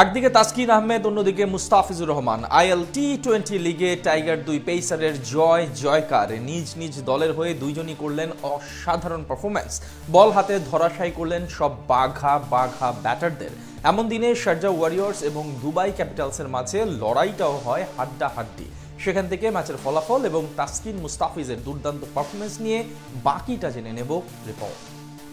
একদিকে তাসকিন আহমেদ, অন্যদিকে মুস্তাফিজুর রহমান। আইএল টি-20 লিগে টাইগার দুই পেসারের জয়কার। নিজ নিজ দলের হয়ে দুইজনই করলেন অসাধারণ পারফরম্যান্স। বল হাতে ধরাশায়ী করলেন সব বাঘা ব্যাটারদের। এমন দিনে শারজাহ ওয়ারিয়র্স এবং দুবাই ক্যাপিটালসের মাঝে লড়াইটাও হয় হাড্ডাহাড্ডি। সেখান থেকে ম্যাচের ফলাফল এবং তাসকিন মুস্তাফিজের দুর্দান্ত পারফরম্যান্স নিয়ে বাকিটা জেনে নেব রিপোর্ট।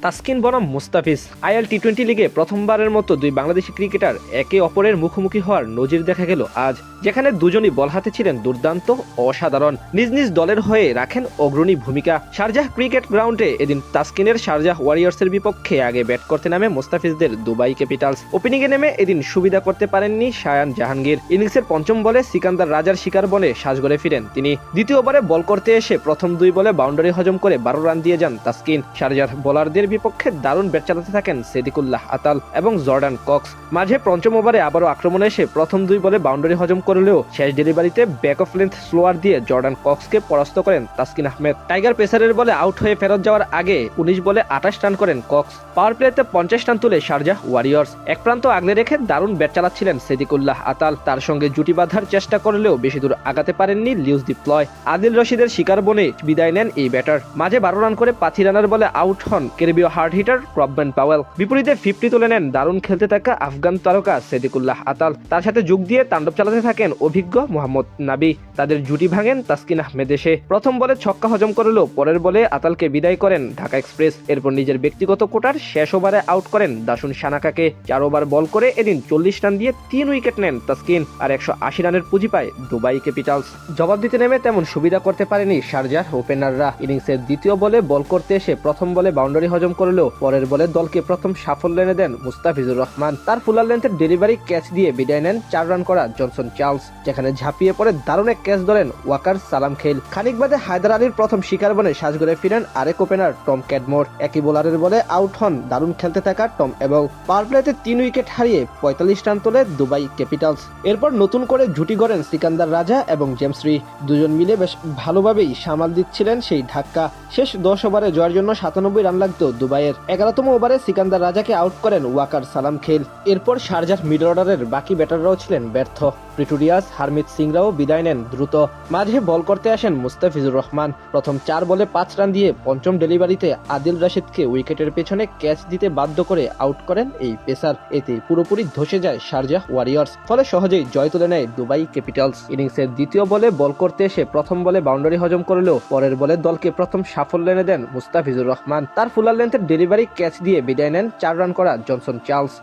তাসকিন বনাম মুস্তাফিজ। আইএল টি-20 লিগে প্রথমবারের মতো দুই বাংলাদেশি ক্রিকেটার একে অপরের মুখোমুখি হওয়ার নজির দেখা গেল আজ, যেখানে দুজনই বল হাতে ছিলেন দুর্দান্ত, অসাধারণ। নিজ নিজ দলের হয়ে রাখেন অগ্রণী ভূমিকা। শারজাহ ক্রিকেট গ্রাউন্ডে এদিন তাসকিনের শারজাহ ওয়ারিয়র্সের বিপক্ষে আগে ব্যাট করতে নামে মুস্তাফিজদের দুবাই ক্যাপিটালস। ওপেনিংয়ে নেমে এদিন সুবিধা করতে পারেননি শায়ান জাহাঙ্গীর। ইনিংসের পঞ্চম বলে সিকান্দার রাজার শিকার বনে সাজঘরে ফিরেন তিনি। দ্বিতীয় ওভারে বল করতে এসে প্রথম দুই বলে বাউন্ডারি হজম করে 12 রান দিয়ে যান তাসকিন। শারজাহ বোলারদের বিপক্ষে দারুণ ব্যাট চালাতে থাকেন সেদিকুল্লাহ আতাল এবং জর্ডান কক্স। মাঝে পঞ্চম ওভারে আবারও আক্রমণে এসে প্রথম দুই বলে বাউন্ডারি হজম করলেও শেষ ডেলিভারিতে ব্যাক অফ লেন্থ স্লোয়ার দিয়ে জর্ডান কক্সকে পরাস্ত করেন তাসকিন আহমেদ। টাইগার পেসারের বলে আউট হয়ে ফেরত যাওয়ার আগে 19 বলে 28 রান করেন কক্স। পাওয়ার প্লেতে 50 রান তুলে শারজাহ ওয়ারিয়র্স। এক প্রান্ত আগলে রেখে দারুণ ব্যাট চালাচ্ছিলেন সেদিকুল্লাহ আতাল। তার সঙ্গে জুটি বাঁধার চেষ্টা করলেও বেশি দূর আগাতে পারেননি লিউস দি প্লয়। আদিল রশিদের শিকার বনে বিদায় নেন এই ব্যাটার। মাঝে 12 রান করে 5 রানের বলে আউট হন ক্যারিবীয় হার্ড হিটার ক্রবম্যান পাওয়েল। বিপরীতে 50 তুলে নেন দারুণ খেলতে থাকা আফগান তারকা সেদিকুল্লাহ আতাল। তার সাথে যোগ দিয়ে তাণ্ডব চালাতে থাকেন অভিজ্ঞ মোহাম্মদ নাবি। তাদের জুটি ভাঙেন তাসকিন আহমেদ এসে। প্রথম বলে ছক্কা হজম করলেও পরের বলে আতালকে বিদায় করেন ঢাকা এক্সপ্রেস। এরপর নিজের ব্যক্তিগত কোটার শেষ ওভারে আউট করেন দাসুন সানাকাকে। 4 ওভার বল করে এদিন 40 রান দিয়ে 3 উইকেট নেন তাসকিন আর 180 রানের পুঁজি পায় দুবাই ক্যাপিটালস। জবাব দিতে নেমে তেমন সুবিধা করতে পারেনি শারজাহ ওপেনাররা। ইনিংসের দ্বিতীয় বলে বল করতে এসে প্রথম বলে বাউন্ডারি হজম করলেও পরের বলে দলকে প্রথম সাফল্য এনে দেন মুস্তাফিজুর রহমান। তার ফুলার লেন্থের ডেলিভারি ক্যাচ দিয়ে বিদায় নেন 4 রান করা জনসন চার্লস, যেখানে ঝাঁপিয়ে পড়ে দারুণ এক ক্যাচ ধরেন ওয়াকার সালাম খেল। খানিক বাদে হায়দার আলীর প্রথম শিকার বনে সাজঘরে ফিরেন আরেক ওপেনার টম ক্যাডমোর। একই বোলারের বলে আউট হন দারুণ খেলতে থাকা টম এবং পাওয়ার প্লেতে 3 উইকেট হারিয়ে 45 রান তোলে দুবাই ক্যাপিটালস। এরপর নতুন করে জুটি গড়েন সিকান্দার রাজা এবং জেমস রি। দুজন মিলে বেশ ভালোভাবেই সামাল দিচ্ছিলেন সেই ধাক্কা। শেষ 10 ওভারে জয়ের জন্য 97 রান লাগতো দুবাইয়ের। 11তম ওভারে সিকান্দার রাজাকে আউট করেন ওয়াকার সালাম খেল। এরপর শারজাহ মিডল অর্ডারের বাকি ব্যাটাররাও ছিলেন ব্যর্থ। প্রিটোরিয়াস, হারমিত সিংরাও বিদায় নেন দ্রুত। মাঝে বল করতে আসেন মুস্তাফিজুর রহমান। প্রথম 4 বলে 5 রান দিয়ে পঞ্চম ডেলিভারিতে আদিল রশিদকে উইকেটের পেছনে ক্যাচ দিতে বাধ্য করে আউট করেন এই পেসার। এতে পুরোপুরি ধসে যায় শারজাহ ওয়ারিয়র্স। ফলে সহজেই জয় তুলে নেয় দুবাই ক্যাপিটালস। ইনিংসের দ্বিতীয় বলে বল করতে এসে প্রথম বলে বাউন্ডারি হজম করলেও পরের বলে দলকে প্রথম সাফল্য এনে দেন মুস্তাফিজুর রহমান। তার ফুলার লেন্থের ডেলিভারি ক্যাচ দিয়ে বিদায় নেন 4 রান করা জনসন চার্লস।